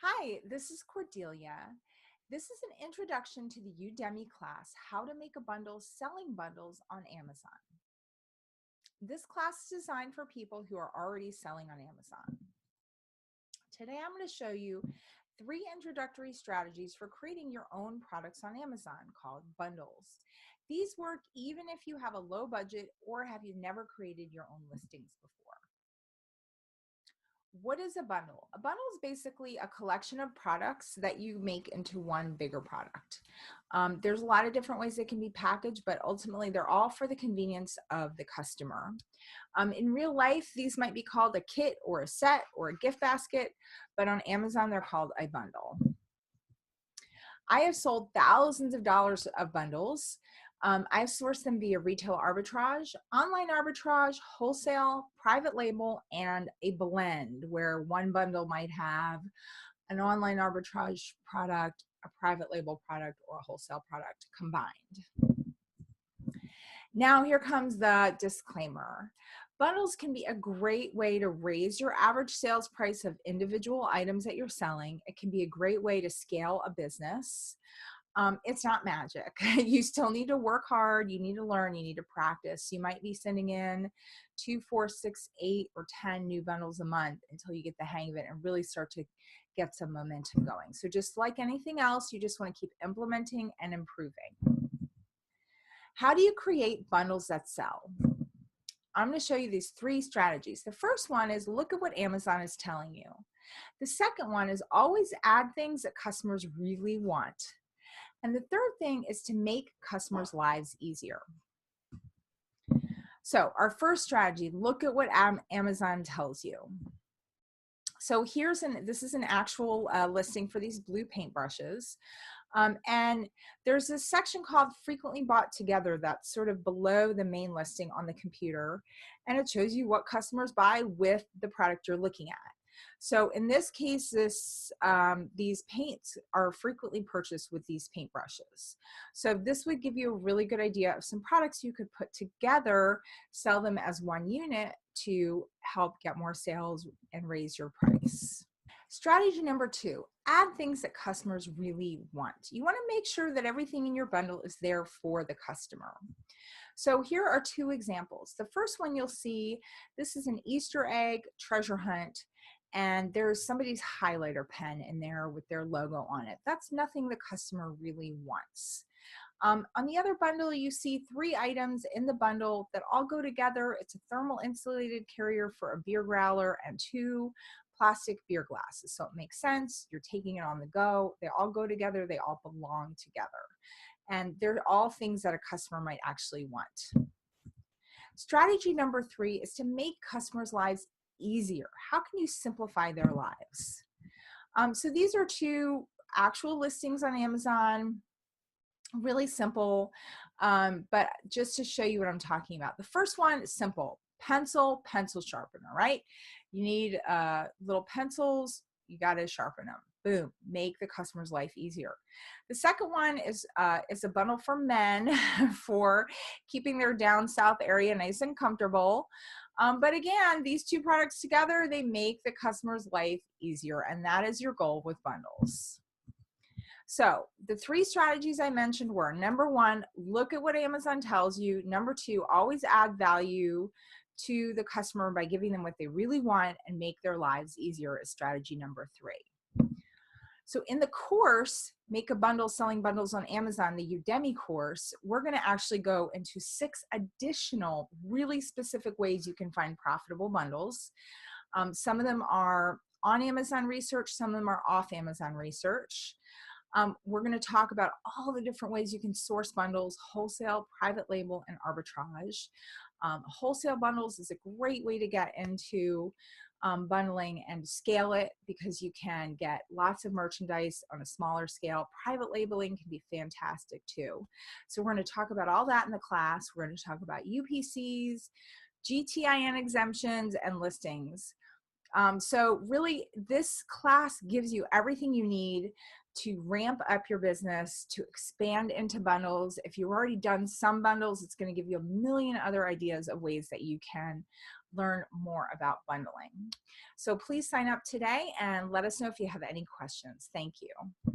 Hi, this is Cordelia. This is an introduction to the Udemy class, How to Make a Bundle Selling Bundles on Amazon. This class is designed for people who are already selling on Amazon. Today, I'm going to show you 3 introductory strategies for creating your own products on Amazon called bundles. These work even if you have a low budget or have you never created your own listings before. What is a bundle? A bundle is basically a collection of products that you make into one bigger product. There's a lot of different ways they can be packaged, but ultimately they're all for the convenience of the customer. In real life, these might be called a kit or a set or a gift basket, but on Amazon, they're called a bundle. I have sold thousands of dollars of bundles. I've sourced them via retail arbitrage, online arbitrage, wholesale, private label, and a blend where one bundle might have an online arbitrage product, a private label product, or a wholesale product combined. Now here comes the disclaimer. Bundles can be a great way to raise your average sales price of individual items that you're selling. It can be a great way to scale a business. It's not magic. You still need to work hard. You need to learn. You need to practice. You might be sending in 2, 4, 6, 8, or 10 new bundles a month until you get the hang of it and really start to get some momentum going. So just like anything else, you just want to keep implementing and improving. How do you create bundles that sell? I'm going to show you these 3 strategies. The first one is look at what Amazon is telling you. The second one is always add things that customers really want. And the third thing is to make customers' lives easier. So our first strategy, look at what Amazon tells you. So this is an actual listing for these blue paintbrushes. And there's this section called frequently bought together that's sort of below the main listing on the computer. And it shows you what customers buy with the product you're looking at. So in this case, these paints are frequently purchased with these paintbrushes. So this would give you a really good idea of some products you could put together, sell them as one unit to help get more sales and raise your price. Strategy number 2, add things that customers really want. You want to make sure that everything in your bundle is there for the customer. So here are 2 examples. The first one you'll see, this is an Easter egg treasure hunt, and there's somebody's highlighter pen in there with their logo on it. That's nothing the customer really wants. On the other bundle, you see 3 items in the bundle that all go together. It's a thermal insulated carrier for a beer growler and 2 plastic beer glasses. So it makes sense. You're taking it on the go. They all go together. They all belong together. And they're all things that a customer might actually want. Strategy number 3 is to make customers' lives easier. How can you simplify their lives? So these are 2 actual listings on Amazon. Really simple, but just to show you what I'm talking about. The first one is simple. Pencil sharpener, right? You need little pencils. You got to sharpen them. Boom, make the customer's life easier. The second one is a bundle for men for keeping their down south area nice and comfortable. But again, these 2 products together, they make the customer's life easier, and that is your goal with bundles. So the 3 strategies I mentioned were, number 1, look at what Amazon tells you. Number 2, always add value to the customer by giving them what they really want and make their lives easier is strategy number 3. So in the course, Make a Bundle Selling Bundles on Amazon, the Udemy course, we're going to actually go into 6 additional really specific ways you can find profitable bundles. Some of them are on Amazon research, some of them are off Amazon research. We're going to talk about all the different ways you can source bundles, wholesale, private label, and arbitrage. Wholesale bundles is a great way to get into bundling and scale it because you can get lots of merchandise on a smaller scale. Private labeling can be fantastic too. So we're going to talk about all that in the class. We're going to talk about UPCs, GTIN exemptions, and listings. So really, this class gives you everything you need to ramp up your business, to expand into bundles. If you've already done some bundles, it's going to give you a million other ideas of ways that you can learn more about bundling. So please sign up today and let us know if you have any questions. Thank you.